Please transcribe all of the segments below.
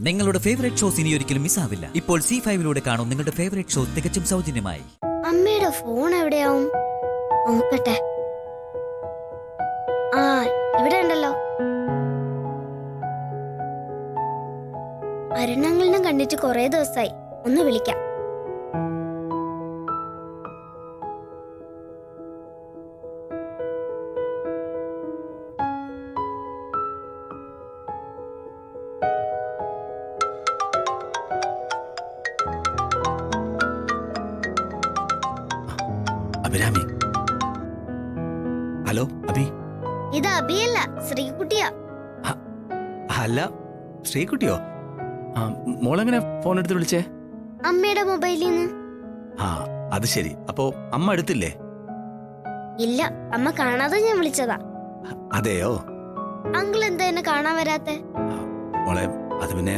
നിങ്ങളുടെ favourite shows ഇനി ഒരിക്കലും മിസ്സാവില്ല. ഇപ്പോൾ C5 കാണും നിങ്ങളുടെ ഫേവറേറ്റ് ഷോ തികച്ചും സൗജന്യമായി. അമ്മയുടെ ഫോൺ എവിടെയാവും? നോക്കട്ടെ. ആ, ഇവിടെ ഉണ്ടല്ലോ. അരുണങ്ങളിനും കണ്ടിട്ട് കുറെ ദിവസമായി. ഒന്ന് വിളിക്കാം. അഭിരാമി. ഹലോ അഭി. ഇത് അഭിയല്ല, ശ്രീകുട്ടിയാ. അല്ല, ശ്രീകുട്ടിയോ? മോളെങ്ങനെ ഫോൺ എടുത്ത് വിളിച്ചേ? അമ്മയുടെ മൊബൈലിൽ നിന്ന്. ആ, അത് ശരി. അപ്പോ അമ്മ എടുത്തില്ലേ? ഇല്ല, അമ്മ കാണാതെ ഞാൻ വിളിച്ചതാ. അതെയോ? അങ്കിൾ എന്താ എന്നെ കാണാൻ വരാത്തെ? മോളെ, അത് പിന്നെ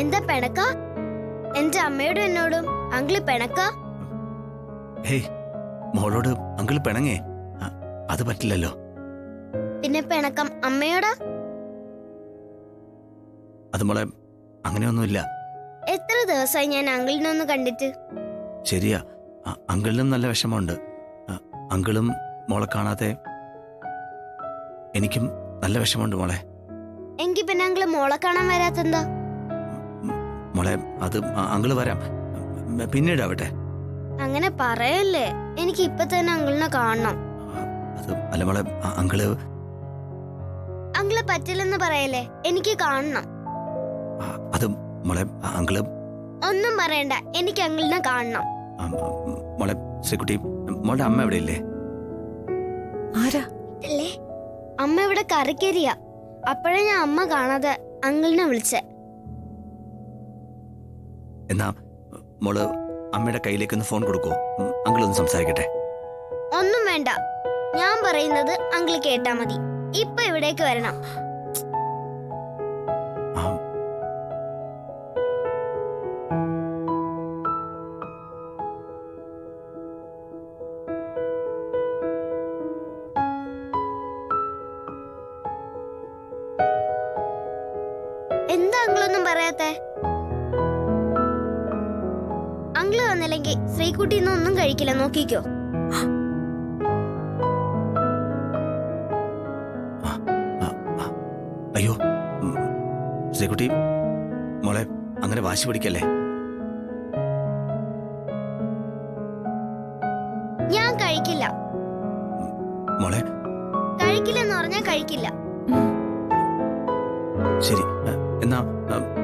എന്താ പെണക്ക? എന്റെ അമ്മയോടും എന്നോടും അങ്കിള് പെണക്ക? ഹേയ്, മോളോട് അങ്കിൾ പിണങ്ങേ? അത് പറ്റില്ലല്ലോ. പിന്നെ പിണക്കം അമ്മയോടാ? അത് മോളെ, അങ്ങനെയൊന്നുമില്ല. എത്ര ദിവസമായി ഞാൻ അങ്കിളിനൊന്ന് കണ്ടിട്ട്. ശരിയാ, അങ്കിളിനും നല്ല വിഷമമുണ്ട്. അങ്കിളും മോളെ കാണാതെ എനിക്കും നല്ല വിഷമമുണ്ട് മോളെ. എങ്കി പിന്നെ അങ്കിള് മോളെ കാണാൻ വരാത്തെന്താ? മോളെ, അത് അങ്കിള് വരാം, പിന്നീടാവട്ടെ. അങ്ങനെ പറയല്ലേ, എനിക്ക് ഇപ്പൊ തന്നെ അങ്കിളിനെ കാണണം. അത് അല്ല മോളെ, അങ്കിള് പറ്റില്ലെന്ന് പറയല്ലേ, എനിക്ക് കാണണം. അത് മോളെ, അങ്കിള് ഒന്നും പറയണ്ട, എനിക്ക് അങ്കിളിനെ കാണണം. മോളെ ശ്രീകുട്ടി, മോളുടെ അമ്മ എവിടെയില്ലേ? ആരാ? അമ്മ ഇവിടെ കറിക്കരിയ. അപ്പോഴേ ഞാൻ അമ്മ കാണാതെ അങ്കിളിനെ വിളിച്ചേ. എന്നാ മോള് അമ്മയുടെ കയ്യിലേക്ക് ഒന്ന് ഫോൺ കൊടുക്കോ? അങ്കിളൊന്ന് സംസാരിക്കട്ടെ. ഒന്നും വേണ്ട, ഞാൻ പറയുന്നത് അങ്കിള് കേട്ടാ മതി. ഇപ്പൊ ഇവിടേക്ക് വരണം. എന്താ അങ്കിളൊന്നും പറയാത്തെ? അങ്കിള് വന്നില്ലെങ്കിൽ ശ്രീകുട്ടി ഒന്നും കഴിക്കില്ല, നോക്കിക്കോ. അയ്യോ ശ്രീകുട്ടി, മോളെ അങ്ങനെ വാശി പിടിക്കല്ലേ. ഞാൻ കഴിക്കില്ല. മോളെ, കഴിക്കില്ലെന്ന് പറഞ്ഞാ കഴിക്കില്ല. ശരി, എന്നാ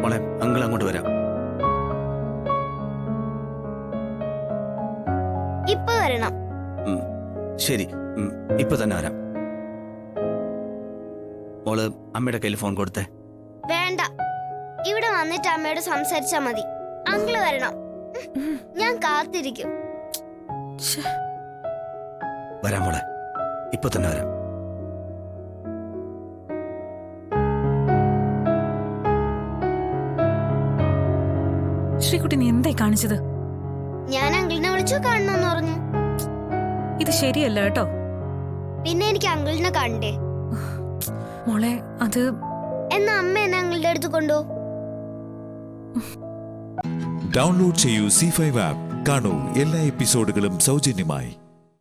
മോളെ അങ്കിൾ അങ്ങോട്ട് വരാം. ഇപ്പൊ വരണം. ശരി, ഇപ്പൊ തന്നെ വരാം. മോള് അമ്മയുടെ കയ്യിൽ ഫോൺ കൊടുത്തേ. വേണ്ട, ഇവിടെ വന്നിട്ട് അമ്മയോട് സംസാരിച്ചാ മതി. അങ്കിള് വരണം, ഞാൻ കാത്തിരിക്കും. വരാം മോളെ, ഇപ്പൊ തന്നെ വരാം. ശ്രീകുട്ടി, നീ എന്തായി കാണിച്ചത്? ഞാൻ അങ്കിളിനെ വിളിച്ചു കാണണമെന്ന് പറഞ്ഞു. ഇത് ശരിയല്ല കേട്ടോ. പിന്നെ എനിക്ക് അങ്കിളിനെ കണ്ടേ. മോളെ, അത് എന്നാ അമ്മ എന്നെ അങ്കിളുടെ അടുത്ത് കൊണ്ടു. ഡൗൺലോഡ് ചെയ്യൂ C5 ആപ്പ്. കാണൂ എല്ലാ എപ്പിസോഡുകളും സൗജന്യമായി.